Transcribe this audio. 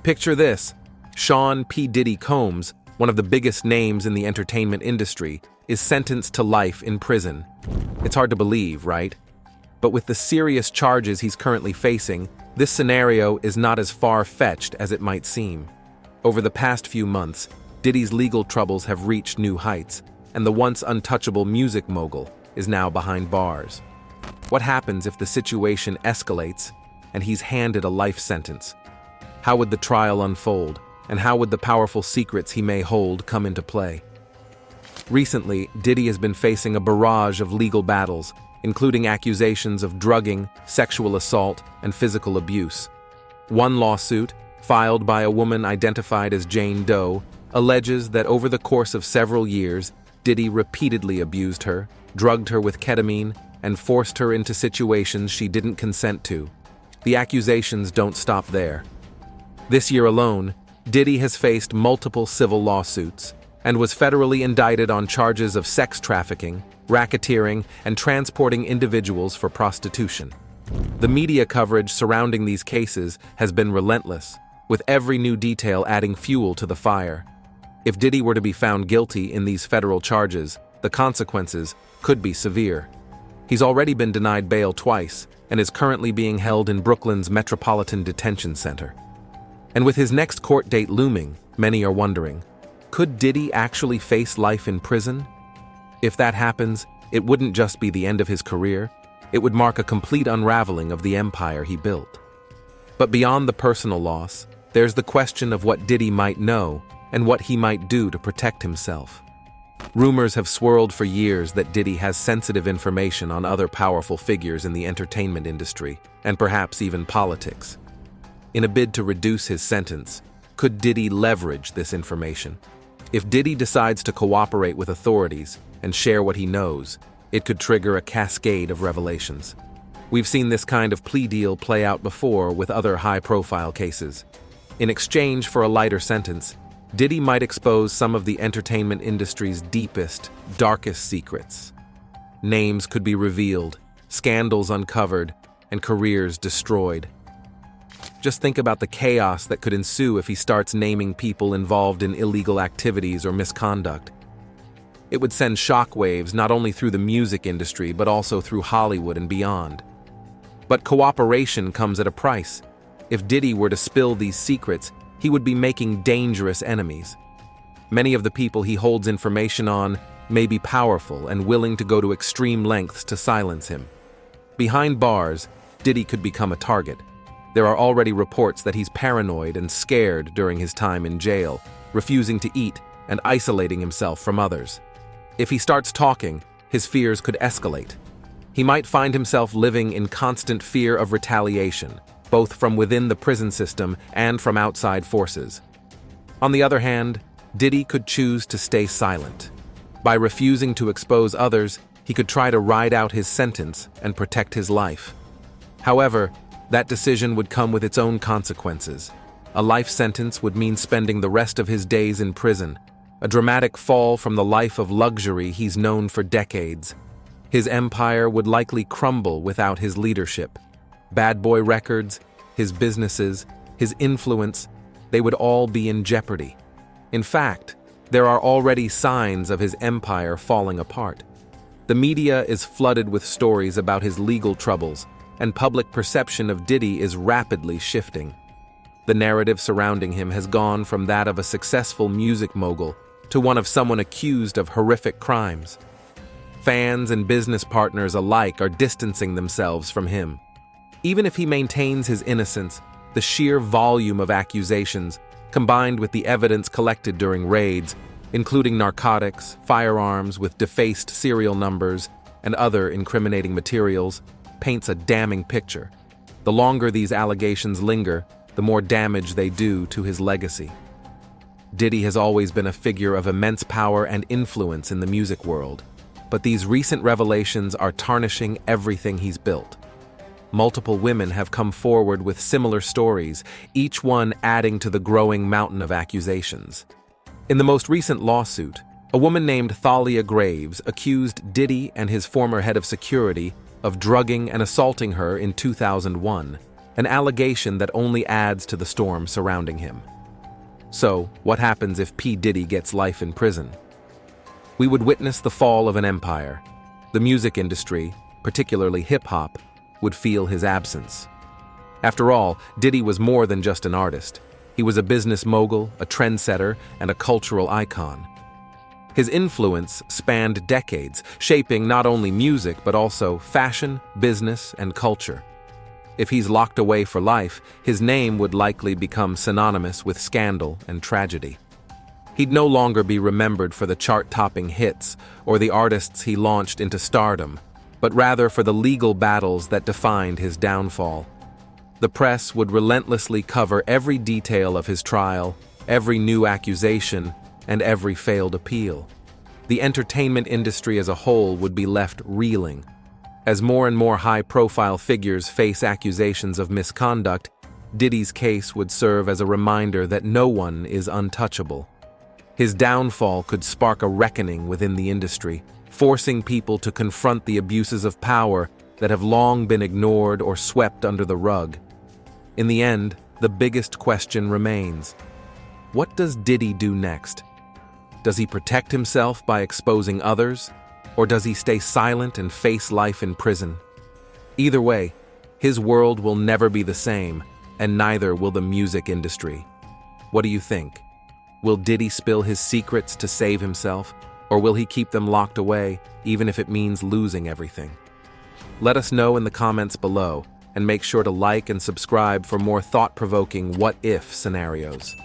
Picture this. Sean P. Diddy Combs, one of the biggest names in the entertainment industry, is sentenced to life in prison. It's hard to believe, right? But with the serious charges he's currently facing, this scenario is not as far-fetched as it might seem. Over the past few months, Diddy's legal troubles have reached new heights, and the once untouchable music mogul is now behind bars. What happens if the situation escalates and he's handed a life sentence? How would the trial unfold, and how would the powerful secrets he may hold come into play? Recently, Diddy has been facing a barrage of legal battles, including accusations of drugging, sexual assault, and physical abuse. One lawsuit, filed by a woman identified as Jane Doe, alleges that over the course of several years, Diddy repeatedly abused her, drugged her with ketamine, and forced her into situations she didn't consent to. The accusations don't stop there. This year alone, Diddy has faced multiple civil lawsuits and was federally indicted on charges of sex trafficking, racketeering, and transporting individuals for prostitution. The media coverage surrounding these cases has been relentless, with every new detail adding fuel to the fire. If Diddy were to be found guilty in these federal charges, the consequences could be severe. He's already been denied bail twice and is currently being held in Brooklyn's Metropolitan Detention Center. And with his next court date looming, many are wondering, could Diddy actually face life in prison? If that happens, it wouldn't just be the end of his career, it would mark a complete unraveling of the empire he built. But beyond the personal loss, there's the question of what Diddy might know and what he might do to protect himself. Rumors have swirled for years that Diddy has sensitive information on other powerful figures in the entertainment industry, and perhaps even politics. In a bid to reduce his sentence, could Diddy leverage this information? If Diddy decides to cooperate with authorities and share what he knows, it could trigger a cascade of revelations. We've seen this kind of plea deal play out before with other high-profile cases. In exchange for a lighter sentence, Diddy might expose some of the entertainment industry's deepest, darkest secrets. Names could be revealed, scandals uncovered, and careers destroyed. Just think about the chaos that could ensue if he starts naming people involved in illegal activities or misconduct. It would send shockwaves not only through the music industry but also through Hollywood and beyond. But cooperation comes at a price. If Diddy were to spill these secrets, he would be making dangerous enemies. Many of the people he holds information on may be powerful and willing to go to extreme lengths to silence him. Behind bars, Diddy could become a target. There are already reports that he's paranoid and scared during his time in jail, refusing to eat and isolating himself from others. If he starts talking, his fears could escalate. He might find himself living in constant fear of retaliation, both from within the prison system and from outside forces. On the other hand, Diddy could choose to stay silent. By refusing to expose others, he could try to ride out his sentence and protect his life. However, that decision would come with its own consequences. A life sentence would mean spending the rest of his days in prison, a dramatic fall from the life of luxury he's known for decades. His empire would likely crumble without his leadership. Bad boy records, his businesses, his influence, they would all be in jeopardy. In fact, there are already signs of his empire falling apart. The media is flooded with stories about his legal troubles, and public perception of Diddy is rapidly shifting. The narrative surrounding him has gone from that of a successful music mogul to one of someone accused of horrific crimes. Fans and business partners alike are distancing themselves from him. Even if he maintains his innocence, the sheer volume of accusations, combined with the evidence collected during raids, including narcotics, firearms with defaced serial numbers, and other incriminating materials, paints a damning picture. The longer these allegations linger, the more damage they do to his legacy. Diddy has always been a figure of immense power and influence in the music world, but these recent revelations are tarnishing everything he's built. Multiple women have come forward with similar stories, each one adding to the growing mountain of accusations. In the most recent lawsuit, a woman named Thalia Graves accused Diddy and his former head of security of drugging and assaulting her in 2001. an allegation that only adds to the storm surrounding him. So, what happens if P. Diddy gets life in prison? We would witness the fall of an empire. The music industry, particularly hip-hop, would feel his absence. After all, Diddy was more than just an artist. He was a business mogul, a trendsetter, and a cultural icon. His influence spanned decades, shaping not only music but also fashion, business, and culture. If he's locked away for life, his name would likely become synonymous with scandal and tragedy. He'd no longer be remembered for the chart-topping hits or the artists he launched into stardom, but rather for the legal battles that defined his downfall. The press would relentlessly cover every detail of his trial, every new accusation, and every failed appeal. The entertainment industry as a whole would be left reeling. As more and more high-profile figures face accusations of misconduct, Diddy's case would serve as a reminder that no one is untouchable. His downfall could spark a reckoning within the industry, forcing people to confront the abuses of power that have long been ignored or swept under the rug. In the end, the biggest question remains: what does Diddy do next? Does he protect himself by exposing others? Or does he stay silent and face life in prison? Either way, his world will never be the same, and neither will the music industry. What do you think? Will Diddy spill his secrets to save himself, or will he keep them locked away, even if it means losing everything? Let us know in the comments below, and make sure to like and subscribe for more thought-provoking what-if scenarios.